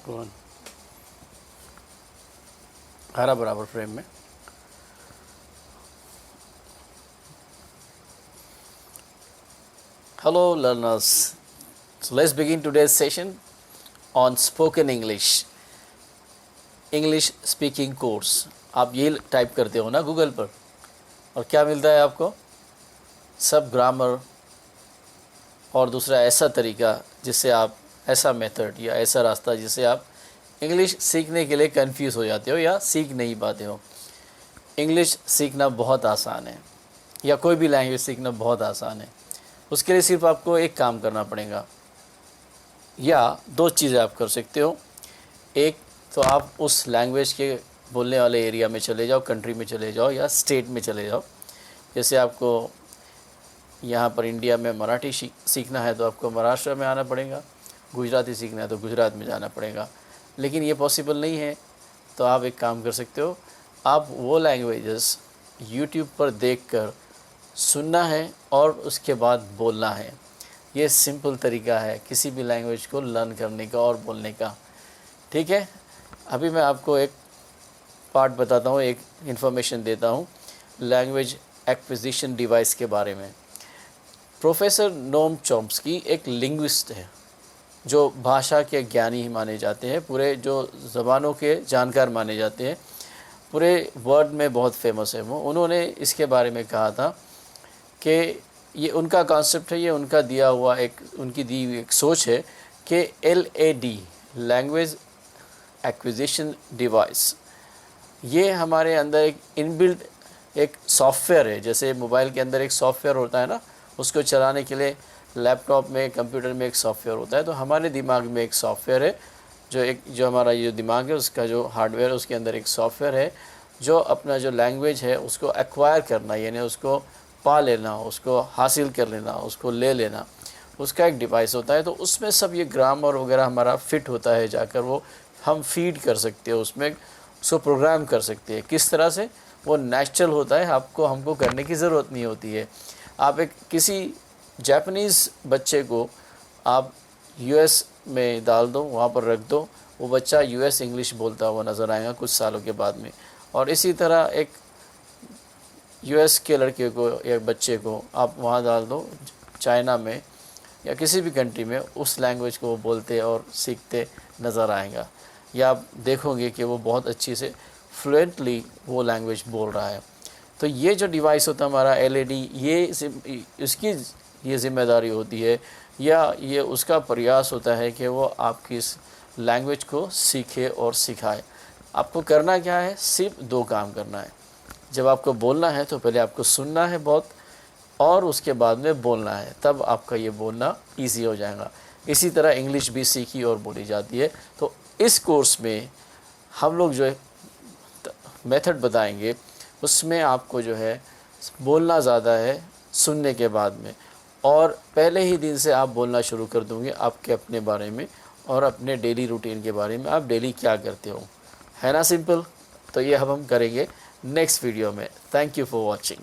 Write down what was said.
कौन हरा बराबर फ्रेम में। Hello learners, so let's begin today's session on spoken English speaking course। आप ये टाइप करते हो ना गूगल पर और क्या मिलता है आपको? सब ग्रामर और दूसरा ऐसा तरीका जिससे आप ऐसा मेथड या ऐसा रास्ता जिससे आप इंग्लिश सीखने के लिए कंफ्यूज हो जाते हो या सीख नहीं पाते हो। इंग्लिश सीखना बहुत आसान है या कोई भी लैंग्वेज सीखना बहुत आसान है। उसके लिए सिर्फ आपको एक काम करना पड़ेगा या दो चीज़ें आप कर सकते हो। एक तो आप उस लैंग्वेज के बोलने वाले एरिया में चले जाओ, कंट्री में चले जाओ या स्टेट में चले जाओ। जैसे आपको यहाँ पर इंडिया में मराठी सीखना है तो आपको महाराष्ट्र में आना पड़ेगा, गुजराती सीखना है तो गुजरात में जाना पड़ेगा। लेकिन ये पॉसिबल नहीं है तो आप एक काम कर सकते हो, आप वो लैंग्वेजेस यूट्यूब पर देखकर सुनना है और उसके बाद बोलना है। ये सिंपल तरीका है किसी भी लैंग्वेज को लर्न करने का और बोलने का। ठीक है, अभी मैं आपको एक पार्ट बताता हूँ, एक इन्फॉर्मेशन देता हूँ लैंग्वेज एक्विजिशन डिवाइस के बारे में। प्रोफेसर नोम चॉम्स्की एक लिंग्विस्ट है जो भाषा के ज्ञानी माने जाते हैं, पूरे जो ज़बानों के जानकार माने जाते हैं, पूरे वर्ल्ड में बहुत फेमस है वो। उन्होंने इसके बारे में कहा था कि ये उनका कॉन्सेप्ट है, ये उनका दिया हुआ उनकी दी हुई एक सोच है कि LAD लैंग्वेज एक्विजिशन डिवाइस ये हमारे अंदर एक इनबिल्ट एक सॉफ्टवेयर है। जैसे मोबाइल के अंदर एक सॉफ्टवेयर होता है ना, उसको चलाने के लिए लैपटॉप में कंप्यूटर में एक सॉफ्टवेयर होता है, तो हमारे दिमाग में एक सॉफ्टवेयर है जो हमारा ये दिमाग है उसका जो हार्डवेयर है उसके अंदर एक सॉफ्टवेयर है जो अपना जो लैंग्वेज है उसको एक्वायर करना, यानी उसको पा लेना, उसको हासिल कर लेना, उसको ले लेना, उसका एक डिवाइस होता है। तो उसमें सब ये ग्रामर वगैरह हमारा फिट होता है, जाकर वो हम फीड कर सकते हो उसमें, उसको प्रोग्राम कर सकते हैं। किस तरह से? वो नेचुरल होता है, हमको करने की ज़रूरत नहीं होती है। आप एक किसी जापानीज़ बच्चे को आप US में डाल दो, वहाँ पर रख दो, वो बच्चा US इंग्लिश बोलता हुआ नज़र आएगा कुछ सालों के बाद में। और इसी तरह एक US के लड़के को या बच्चे को आप वहाँ डाल दो चाइना में या किसी भी कंट्री में, उस लैंग्वेज को वो बोलते और सीखते नज़र आएगा, या आप देखोगे कि वो बहुत अच्छी से फ्लुएंटली वो लैंग्वेज बोल रहा है। तो ये जो डिवाइस होता है हमारा LAD, इसकी ये ज़िम्मेदारी होती है या ये उसका प्रयास होता है कि वो आपकी इस लैंग्वेज को सीखे और सिखाए। आपको करना क्या है? सिर्फ दो काम करना है। जब आपको बोलना है तो पहले आपको सुनना है बहुत, और उसके बाद में बोलना है, तब आपका ये बोलना ईजी हो जाएगा। इसी तरह इंग्लिश भी सीखी और बोली जाती है। तो इस कोर्स में हम लोग जो है मेथड बताएंगे, उसमें आपको जो है बोलना ज़्यादा है सुनने के बाद में, और पहले ही दिन से आप बोलना शुरू कर दोगे आपके अपने बारे में और अपने डेली रूटीन के बारे में, आप डेली क्या करते हो, है ना सिंपल। तो ये हम करेंगे नेक्स्ट वीडियो में। Thank you for watching.